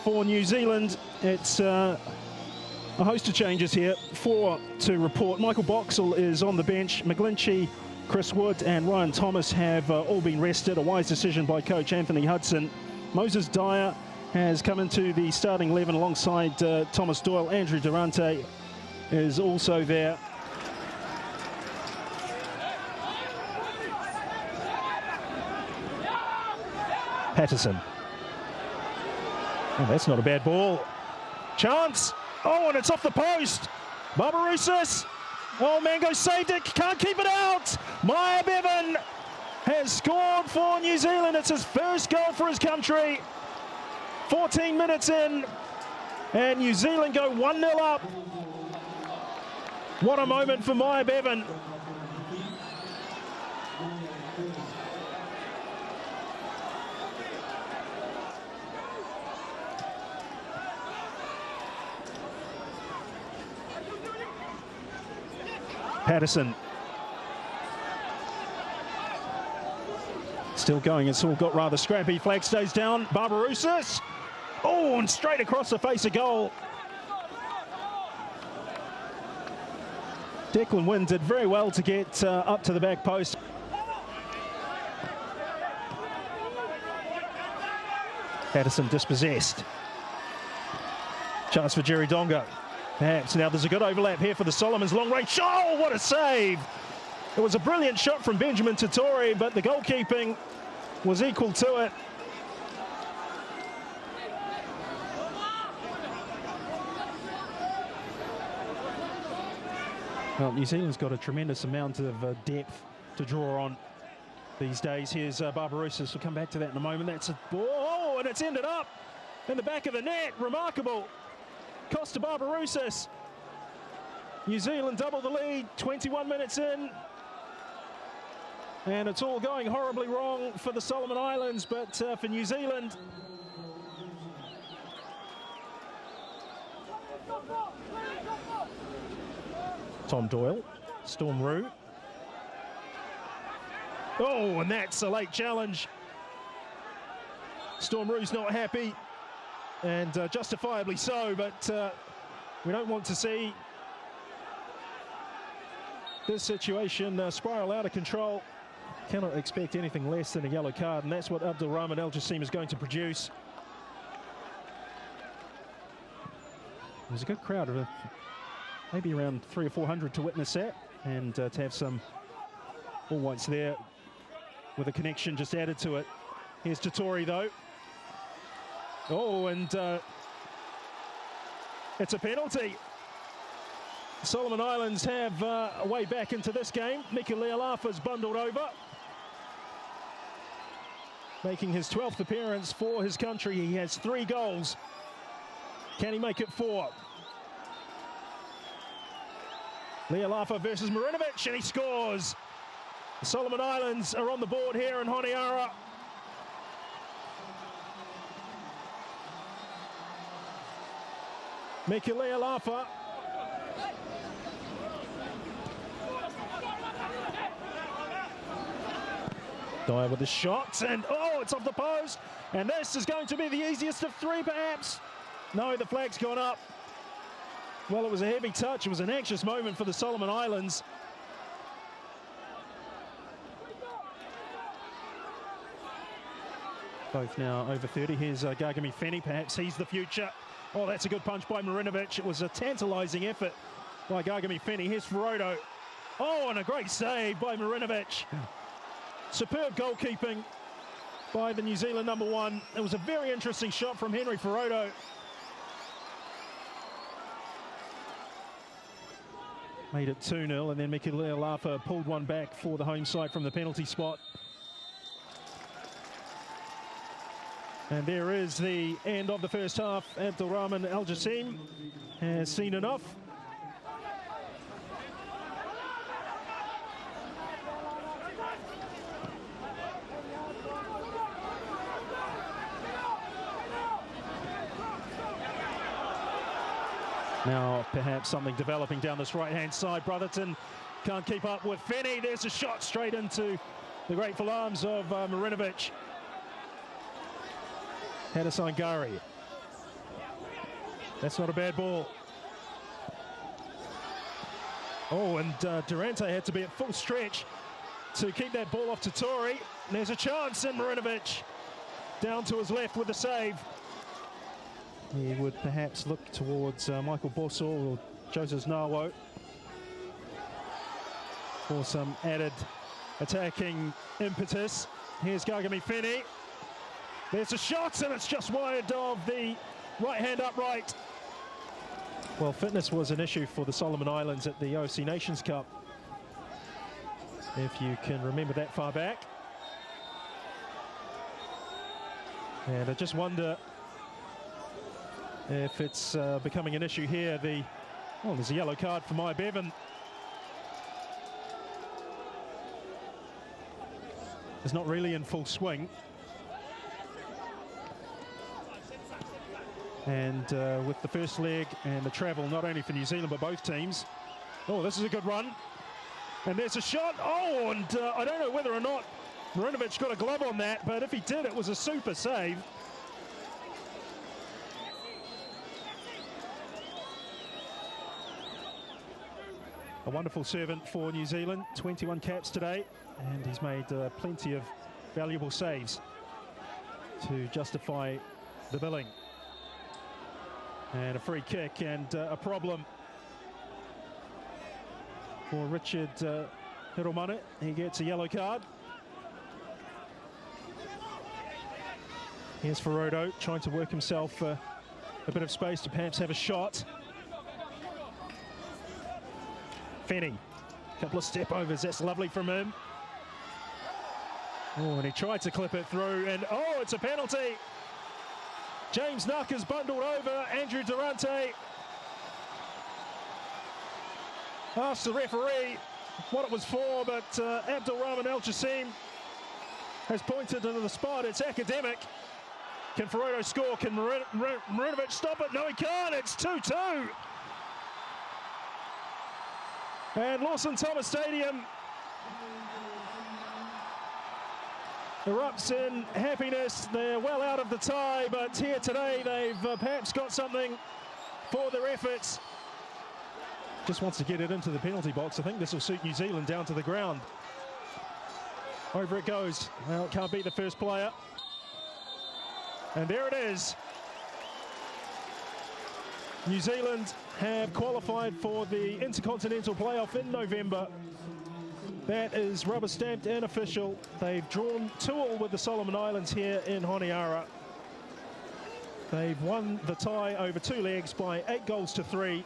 For New Zealand, it's a host of changes here. 4 to report. Michael Boxall is on the bench. McGlinchey, Chris Wood and Ryan Thomas have all been rested. A wise decision by coach Anthony Hudson. Moses Dyer has come into the starting 11 alongside Thomas Doyle. Andrew Durante is also there. Patterson. Oh, that's not a bad ball. Chance. Oh, and it's off the post. Barbarouses. Oh, Mango saved it. Can't keep it out. Maya Bevan has scored for New Zealand. It's his first goal for his country. 14 minutes in, and New Zealand go 1-0 up. What a moment for Maya Bevan. Patterson. Still going, it's all got rather scrappy. Flag stays down. Barbarouses. Oh, and straight across the face of goal. Declan Wynne did very well to get up to the back post. Patterson dispossessed. Chance for Jerry Donga. Perhaps now there's a good overlap here for the Solomons. Long range. Oh, what a save! It was a brilliant shot from Benjamin Tatori, but the goalkeeping was equal to it. Well, New Zealand's got a tremendous amount of depth to draw on these days. Here's Barbarouses. We'll come back to that in a moment. That's a ball. Oh, and it's ended up in the back of the net. Remarkable. Costa Barbarouses. New Zealand double the lead, 21 minutes in. And it's all going horribly wrong for the Solomon Islands, but for New Zealand, Tom Doyle, Storm Roux. Oh, and that's a late challenge. Storm Roux's not happy, and justifiably so, but we don't want to see this situation spiral out of control. Cannot expect anything less than a yellow card, and that's what Abdul Rahman Al Jassim is going to produce. There's a good crowd of maybe around 300 or 400 to witness that, and to have some All Whites there with a connection just added to it. Here's Tatori though. Oh, and it's a penalty. Solomon Islands have a way back into this game. Mika Lealafa's bundled over, making his 12th appearance for his country. He has 3 goals. Can he make it 4? Lealafa versus Marinovic, and he scores. The Solomon Islands are on the board here in Honiara. Mika Lealafa. Dyer with the shot, and oh, it's off the post. And this is going to be the easiest of 3, perhaps. No, the flag's gone up. Well, it was a heavy touch. It was an anxious moment for the Solomon Islands. Both now over 30. Here's Gargami Fenny. Perhaps he's the future. Oh, that's a good punch by Marinovic. It was a tantalising effort by Gargami Fenny. Here's Ferodo. Oh, and a great save by Marinovic. Superb goalkeeping by the New Zealand #1. It was a very interesting shot from Henry Ferodo. Made it 2-0, and then Mika Lealafa pulled one back for the home side from the penalty spot. And there is the end of the first half. Abdul Rahman Al Jassim has seen enough. Now perhaps something developing down this right-hand side. Brotherton can't keep up with Fenny. There's a shot straight into the grateful arms of Marinovic. Hadasangari. That's not a bad ball. Oh, and Durante had to be at full stretch to keep that ball off to Tori. And there's a chance, and Marinovic down to his left with the save. He would perhaps look towards Michael Bossall or Joseph Nawo for some added attacking impetus. Here's Gargami Feni. There's a shot, and it's just wide of the right-hand upright. Well, fitness was an issue for the Solomon Islands at the OFC Nations Cup, if you can remember that far back. And I just wonder if it's becoming an issue here. Oh, there's a yellow card for Maya Bevan. It's not really in full swing. And with the first leg and the travel, not only for New Zealand, but both teams. Oh, this is a good run. And there's a shot. Oh, and I don't know whether or not Marinovic got a glove on that, but if he did, it was a super save. A wonderful servant for New Zealand, 21 caps today, and he's made plenty of valuable saves to justify the billing. And a free kick, and a problem for Richard Hiromane. He gets a yellow card. Here's Ferrodo trying to work himself a bit of space to perhaps have a shot. Feni, a couple of step overs, that's lovely from him. Oh, and he tried to clip it through, and oh, it's a penalty. James Nuck is bundled over. Andrew Durante asked the referee what it was for, but Abdul Rahman Al Jassim has pointed to the spot. It's academic. Can Ferrodo score? Can Marinovic stop it? No, he can't. It's 2-2. And Lawson Thomas Stadium erupts in happiness. They're well out of the tie, but here today they've perhaps got something for their efforts. Just wants to get it into the penalty box. I think this will suit New Zealand down to the ground. Over it goes. Well, it can't beat the first player. And there it is. New Zealand have qualified for the Intercontinental Playoff in November. That is rubber stamped and official. They've drawn 2-2 with the Solomon Islands here in Honiara. They've won the tie over 2 legs by 8 goals to 3.